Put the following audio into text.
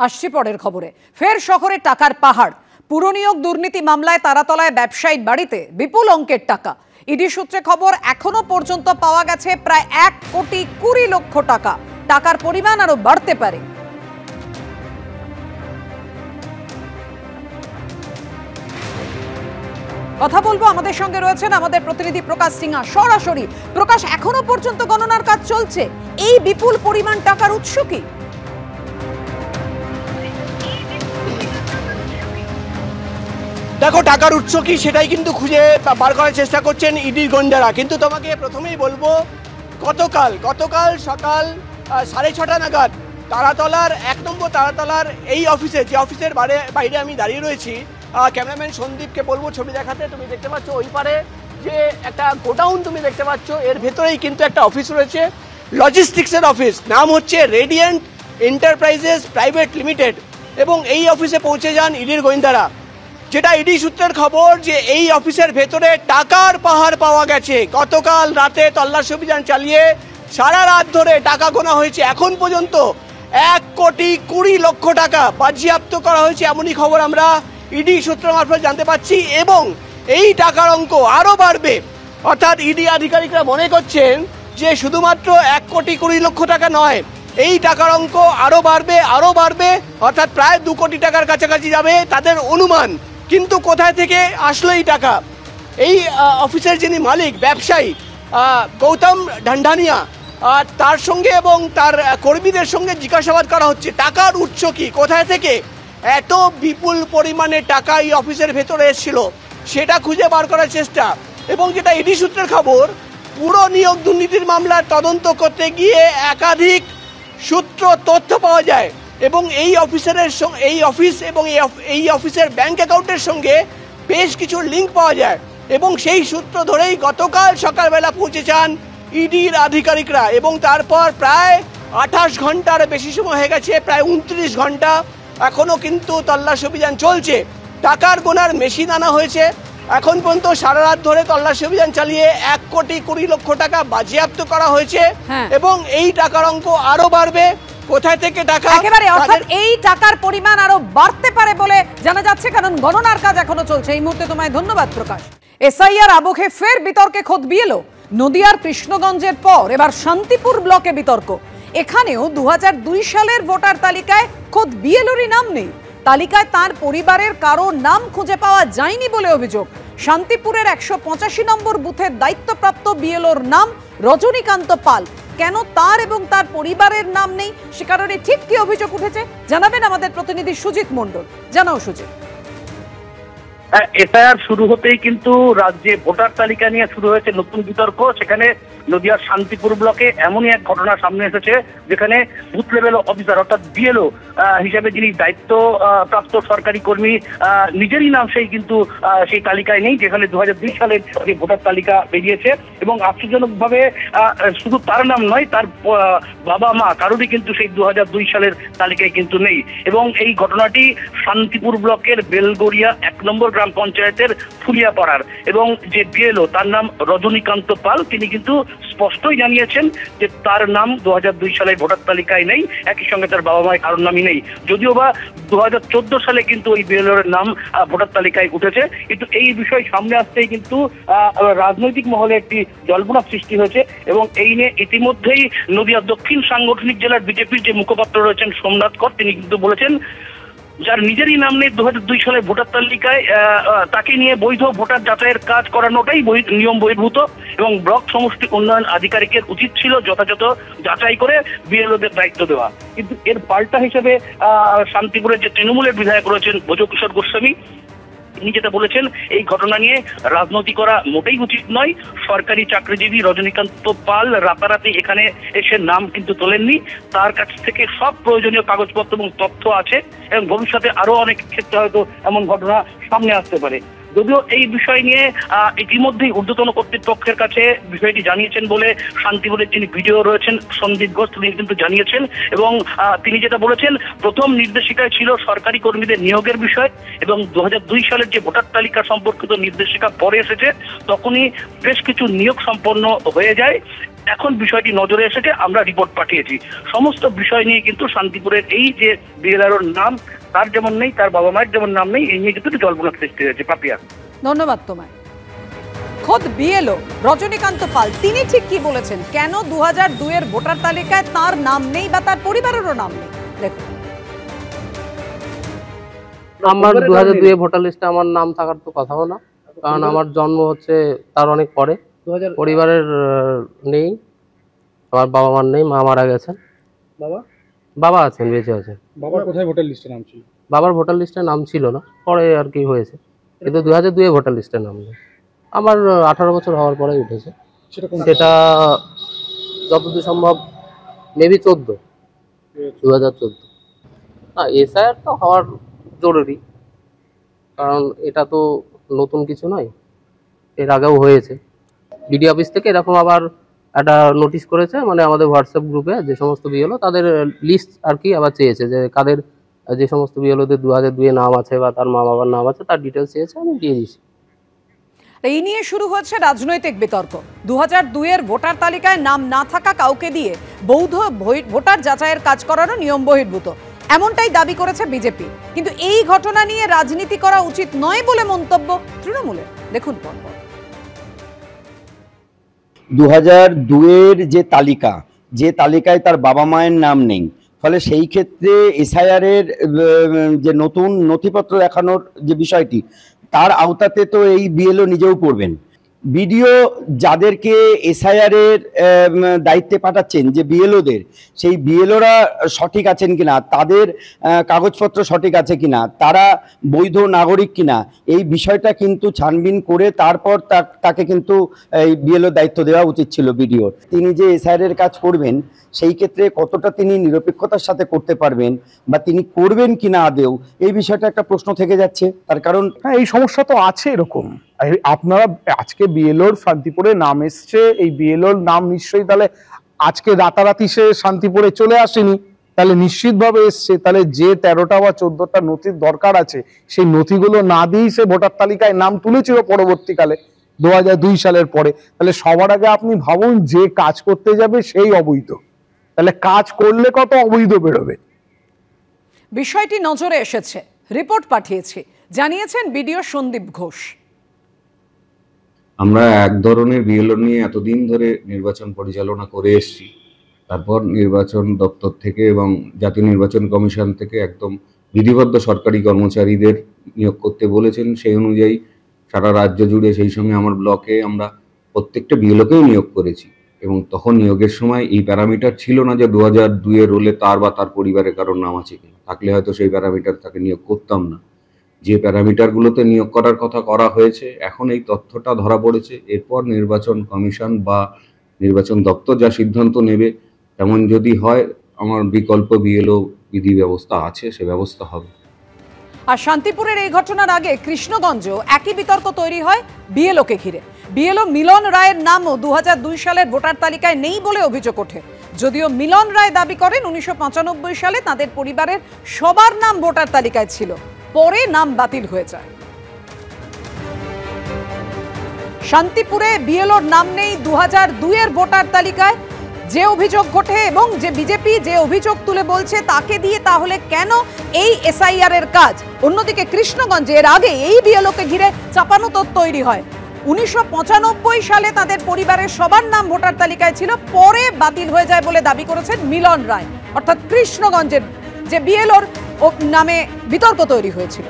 আসছি পরের খবরে। ফের শহরে টাকার পাহাড়। পুরনিয়োগ দুর্নীতি মামলায় তারাতলায় ব্যবসায়ীর বাড়িতে বিপুল অঙ্কের টাকা। ইডি সূত্রে খবর, এখনো পর্যন্ত পাওয়া গেছে প্রায় 1,20,00,000 টাকা। টাকার পরিমাণ আরো বাড়তে পারে। কথা বলবো, আমাদের সঙ্গে রয়েছেন আমাদের প্রতিনিধি প্রকাশ সিংহা। সরাসরি প্রকাশ, এখনো পর্যন্ত গণনার কাজ চলছে, এই বিপুল পরিমাণ টাকার উৎস কি? দেখো, টাকার উৎস কি সেটাই কিন্তু খুঁজে বার করার চেষ্টা করছেন ইডির গোয়েন্দারা। কিন্তু তোমাকে প্রথমেই বলবো, গতকাল সকাল 6:30 নাগাদ তারাতলার 1 নম্বর তারাতলার এই অফিসে, যে অফিসের বাইরে আমি দাঁড়িয়ে রয়েছি, ক্যামেরাম্যান সন্দীপকে বলবো ছবি দেখাতে। তুমি দেখতে পাচ্ছ ওই পারে যে একটা গোডাউন তুমি দেখতে পাচ্ছ, এর ভেতরেই কিন্তু একটা অফিস রয়েছে, লজিস্টিক্সের অফিস, নাম হচ্ছে রেডিয়েন্ট এন্টারপ্রাইজেস প্রাইভেট লিমিটেড। এবং এই অফিসে পৌঁছে যান ইডির গোয়েন্দারা। যেটা ইডি সূত্রের খবর, যে এই অফিসের ভেতরে টাকার পাহাড় পাওয়া গেছে। গতকাল রাতে তল্লাশি অভিযান চালিয়ে সারা রাত ধরে টাকা গোনা হয়েছে। এখন পর্যন্ত 1,20,00,000 টাকা বাজেয়াপ্ত করা হয়েছে, এমনই খবর আমরা ইডি সূত্র মারফত জানতে পারছি। এবং এই টাকার অঙ্ক আরও বাড়বে। অর্থাৎ ইডি আধিকারিকরা মনে করছেন যে শুধুমাত্র 1,20,00,000 টাকা নয়, এই টাকার অঙ্ক আরও বাড়বে, অর্থাৎ প্রায় 2 কোটি টাকার কাছাকাছি যাবে তাদের অনুমান। কিন্তু কোথায় থেকে আসলো এই টাকা? এই অফিসের যিনি মালিক, ব্যবসায়ী গৌতম ঢান্ডানিয়া, তার সঙ্গে এবং তার কর্মীদের সঙ্গে জিজ্ঞাসাবাদ করা হচ্ছে টাকার উৎস কি, কোথায় থেকে এত বিপুল পরিমাণে টাকা এই অফিসের ভেতরে এসেছিল সেটা খুঁজে বার করার চেষ্টা। এবং যেটা ইডি সূত্রের খবর, পুরো নিয়োগ দুর্নীতির মামলার তদন্ত করতে গিয়ে একাধিক সূত্র তথ্য পাওয়া যায় এবং এই অফিস এবং এই অফিসের ব্যাংক অ্যাকাউন্টের সঙ্গে বেশ কিছু লিঙ্ক পাওয়া যায়। এবং সেই সূত্র ধরেই গতকাল সকালবেলা পৌঁছে যান ইডির আধিকারিকরা। এবং তারপর প্রায় 28 ঘন্টার বেশি সময় হয়ে গেছে, প্রায় 29 ঘন্টা এখনও কিন্তু তল্লাশি অভিযান চলছে। টাকার গোনার মেশিন আনা হয়েছে। এখন পর্যন্ত সারা রাত ধরে তল্লাশি অভিযান চালিয়ে 1,20,00,000 টাকা বাজেয়াপ্ত করা হয়েছে। এবং এই টাকার অঙ্ক আরো বাড়বে। কোথায় থেকে টাকা, একেবারে অর্থাৎ এই টাকার পরিমাণ আরো বাড়তে পারে বলে জানা যাচ্ছে, কারণ গণনার কাজ এখনো চলছে। এই মুহূর্তে তোমায় ধন্যবাদ প্রকাশ। এসআইআর আবহে ফের বিতর্কে খোদ বিএলও। নদিয়ার কৃষ্ণগঞ্জের পর এবার শান্তিপুর ব্লকে বিতর্ক। এখানেও 2002 সালের ভোটার তালিকায় খোদ বিএলওরই নাম নেই। তালিকায় তার পরিবারের কারো নাম খুঁজে পাওয়া যায়নি বলে অভিযোগ। শান্তিপুরের 185 নম্বর বুথের দায়িত্বপ্রাপ্ত বিএলওর নাম রজনীকান্ত পাল। কেন তার এবং তার পরিবারের নাম নেই, সে কারণে ঠিক কি অভিযোগ উঠেছে জানাবেন আমাদের প্রতিনিধি সুজিত মণ্ডল। জানাও সুজিত। এসআইআর শুরু হতেই কিন্তু রাজ্যে ভোটার তালিকা নিয়ে শুরু হয়েছে নতুন বিতর্ক। সেখানে নদিয়ার শান্তিপুর ব্লকে এমনই এক ঘটনা সামনে এসেছে, যেখানে বুথ লেভেল অফিসার অর্থাৎ বিএলও হিসাবে যিনি দায়িত্ব প্রাপ্ত সরকারি কর্মী, নিজেরই নাম সেই তালিকায় নেই, যেখানে 2002 সালের যে ভোটার তালিকা বেরিয়েছে। এবং আশ্চর্যজনকভাবে শুধু তার নাম নয়, তার বাবা মা কারোরই কিন্তু সেই 2002 সালের তালিকায় কিন্তু নেই। এবং এই ঘটনাটি শান্তিপুর ব্লকের বেলগড়িয়া 1 নম্বর গ্রাম পঞ্চায়েতের ফুলিয়াপাড়ার। এবং যে বিএলও, তার নাম রজনীকান্ত পাল, তিনি কিন্তু স্পষ্টই জানিয়েছেন যে তার নাম 2002 সালে ভোটার তালিকায় নেই, একই সঙ্গে তার বাবা মায়ের কারোর নামই নেই। যদিও বা 2014 সালে কিন্তু ওই বিএলওর নাম ভোটার তালিকায় উঠেছে। কিন্তু এই বিষয় সামনে আসতেই কিন্তু রাজনৈতিক মহলে একটি জল্পনা সৃষ্টি হয়েছে। এবং এই নিয়ে ইতিমধ্যেই নদিয়া দক্ষিণ সাংগঠনিক জেলার বিজেপির যে মুখপাত্র রয়েছেন সোমনাথ কর, তিনি কিন্তু বলেছেন যার নিজেরই নাম নেই 2002 সালে ভোটার তালিকায়, তাকে নিয়ে বৈধ ভোটার যাচাইয়ের কাজ করানোটাই নিয়ম বহির্ভূত। এবং ব্লক সমষ্টি উন্নয়ন আধিকারিকের উচিত ছিল যথাযথ যাচাই করে বিএলওদের দায়িত্ব দেওয়া। কিন্তু এর পাল্টা হিসেবে শান্তিপুরের যে তৃণমূলের বিধায়ক রয়েছেন ভোজকিশোর গোস্বামী, তিনি যেটা বলেছেন, এই ঘটনা নিয়ে রাজনীতি করা মোটেই উচিত নয়। সরকারি চাকরিজীবী রজনীকান্ত পাল রাতারাতি এখানে এসে নাম কিন্তু তোলেননি। তার কাছ থেকে সব প্রয়োজনীয় কাগজপত্র এবং তথ্য আছে এবং ভবিষ্যতে আরো অনেক ক্ষেত্রে হয়তো এমন ঘটনা সামনে আসতে পারে। যদিও এই বিষয় নিয়ে ইতিমধ্যেই ঊর্ধ্বতন কর্তৃপক্ষের কাছে বিষয়টি জানিয়েছেন বলে শান্তিপুরের যিনি ভিডিও রয়েছেন সন্দীপ ঘোষ, তিনি কিন্তু জানিয়েছেন। এবং তিনি যেটা বলেছেন, প্রথম নির্দেশিকায় ছিল সরকারি কর্মীদের নিয়োগের বিষয়, এবং 2002 সালের যে ভোটার তালিকা সম্পর্কিত নির্দেশিকা পরে এসেছে, তখনই বেশ কিছু নিয়োগ সম্পন্ন হয়ে যায়। এখন বিষয়টি নজরে এসেছে, আমরা রিপোর্ট পাঠিয়েছি। সমস্ত বিষয় নিয়ে কিন্তু শান্তিপুরের এই যে বিএলআরওর নাম, তার যেমন নেই, তার বাবা মায়ের যেমন নাম নেই, এই নিয়ে কিন্তু জল্পনা সৃষ্টি হয়েছে। পাপিয়া, ধন্যবাদ তোমায়। খোদ বিএলও রজনীকান্ত পাল তিনি ঠিক কি বলেছেন, কেন 2002 ভোটার তালিকায় তার নাম নেই বা তার পরিবারেরও নাম নেই, দেখুন। আমার 2002 ভোটার লিস্টে আমার নাম থাকার তো কথাও না, কারণ আমার জন্ম হচ্ছে তার অনেক পরে। পরিবারের নেই, আমার বাবা মার নেই, মা মারা গেছেন। বাবা আছেন, বেঁচে আছেন। বাবার কোথায় ভোটার লিস্টে নাম ছিল? বাবার ভোটার লিস্টে নাম ছিল না, পরে আর কি হয়েছে, কিন্তু 2002 ভোটার লিস্টে নাম নেই। আমার 18 বছর হওয়ার পরে উঠেছে, সেটা যতদূর সম্ভব মেবি 2014। না, এসআইআর তো হওয়ার জরুরি, কারণ এটা তো নতুন কিছু নয়, এর আগেও হয়েছে। বিডি অফিস থেকে এরকম আবার একটা নোটিশ করেছে, মানে আমাদের হোয়াটসঅ্যাপ গ্রুপে যে সমস্ত বিএলও তাদের লিস্ট আর কি আবার চেয়েছে, যে কাদের যে সমস্ত বিএলওদের 2002 নাম আছে বা তার মা বাবার নাম আছে তার ডিটেলস চেয়েছে, আমি দিয়ে দিয়েছি। এই নিয়ে শুরু হচ্ছে রাজনৈতিক বিতর্ক। 2002 ভোটার তালিকায় নাম না থাকা কাউকে দিয়ে বৈধ ভোটার যাচাইয়ের কাজ করানো নিয়ম বহির্ভূত, এমনটাই দাবি করেছে বিজেপি। কিন্তু এই ঘটনা নিয়ে রাজনীতি করা উচিত নয় বলে মন্তব্য তৃণমূলের, দেখুন পরপর। 2002 যে তালিকা, যে তালিকায় তার বাবা মায়ের নাম নেই, ফলে সেই ক্ষেত্রে এসআইআর এর যে নতুন নথিপত্র দেখানোর যে বিষয়টি, তার আওতাতে তো এই বিএলও নিজেও পড়বেন। বিডিও যাদেরকে এসআইআর এর দায়িত্বে পাঠাচ্ছেন, যে বিএলওদের, সেই বিএলওরা সঠিক আছেন কিনা, তাদের কাগজপত্র সঠিক আছে কিনা, তারা বৈধ নাগরিক কিনা, এই বিষয়টা কিন্তু ছানবিন করে তারপর তাকে কিন্তু এই বিএলও দায়িত্ব দেওয়া উচিত ছিল বিডিওর। তিনি যে এসআইআর এর কাজ করবেন, সেই ক্ষেত্রে কতটা তিনি নিরপেক্ষতার সাথে করতে পারবেন বা তিনি করবেন কিনা আদেও, এই বিষয়টা একটা প্রশ্ন থেকে যাচ্ছে। তার কারণ হ্যাঁ, এই সমস্যা তো আছে এরকম। আপনারা আজকে বিএলওর শান্তিপুরে নাম এসছে, এই বিএলওর নাম নিশ্চয়ই তাহলে আজকে রাতারাতি সে শান্তিপুরে চলে আসেনি, তাহলে নিশ্চিতভাবে এসছে। তাহলে যে 13টা বা 14টা নথির দরকার আছে, সেই নথিগুলো না দিয়েই সে ভোটার তালিকায় নাম তুলেছিল পরবর্তীকালে 2002 সালের পরে। তাহলে সবার আগে আপনি ভাবুন, যে কাজ করতে যাবে সেই অবৈধ, তাহলে কাজ করলে কত অবৈধ বেরোবে। বিষয়টি নজরে এসেছে, রিপোর্ট পাঠিয়েছি, জানিয়েছেন বিডিও সন্দীপ ঘোষ। আমরা এক ধরনের বিএলও নিয়ে এতদিন ধরে নির্বাচন পরিচালনা করে এসেছি। তারপর নির্বাচন দপ্তর থেকে এবং জাতীয় নির্বাচন কমিশন থেকে একদম বিধিবদ্ধ সরকারি কর্মচারীদের নিয়োগ করতে বলেছেন। সেই অনুযায়ী সারা রাজ্য জুড়ে, সেই সঙ্গে আমার ব্লকে আমরা প্রত্যেকটা বিএলওকেও নিয়োগ করেছি। এবং তখন নিয়োগের সময় এই প্যারামিটার ছিল না যে 2002 রোলে তার বা তার পরিবারের কারোর নাম আছে কিনা, থাকলে হয়তো সেই প্যারামিটার তাকে নিয়োগ করতাম না। যে প্যারামিটারগুলোতে নিয়োগ করার কথা করা হয়েছে, এখন এই তথ্যটা ধরা পড়েছে। এরপর নির্বাচন কমিশন বা নির্বাচন দপ্তর যা সিদ্ধান্ত নেবে, তেমন যদি হয়, আমার বিকল্প বিএলও বিধি ব্যবস্থা আছে, সে ব্যবস্থা হবে। আর শান্তিপুরের এই ঘটনার আগে কৃষ্ণগঞ্জেও একই বিতর্ক তৈরি হয় বিএলওকে ঘিরে। বিএলও মিলন রায়ের নামও 2002 সালের ভোটার তালিকায় নেই বলে অভিযোগ ওঠে। যদিও মিলন রায় দাবি করেন 1995 সালে তাদের পরিবারের সবার নাম ভোটার তালিকায় ছিল, পরে নাম বাতিল হয়ে যায়। শান্তিপুরে বিএলওর নাম নেই 2002 ভোটার তালিকায়, যে অভিযোগ ঘটে এবং যে বিজেপি যে অভিযোগ তুলে বলছে তাকে দিয়ে তাহলে কেন এই এসআইআর এর কাজ। অন্যদিকে কৃষ্ণগঞ্জে এর আগে এই বিএলওকে ঘিরে চাপানোতর তৈরি হয়। 1995 সালে তাদের পরিবারের সবার নাম ভোটার তালিকায় ছিল, পরে বাতিল হয়ে যায় বলে দাবি করেছেন মিলন রায়। অর্থাৎ কৃষ্ণগঞ্জের যে বিএলওর নামে বিতর্ক তৈরি হয়েছিল।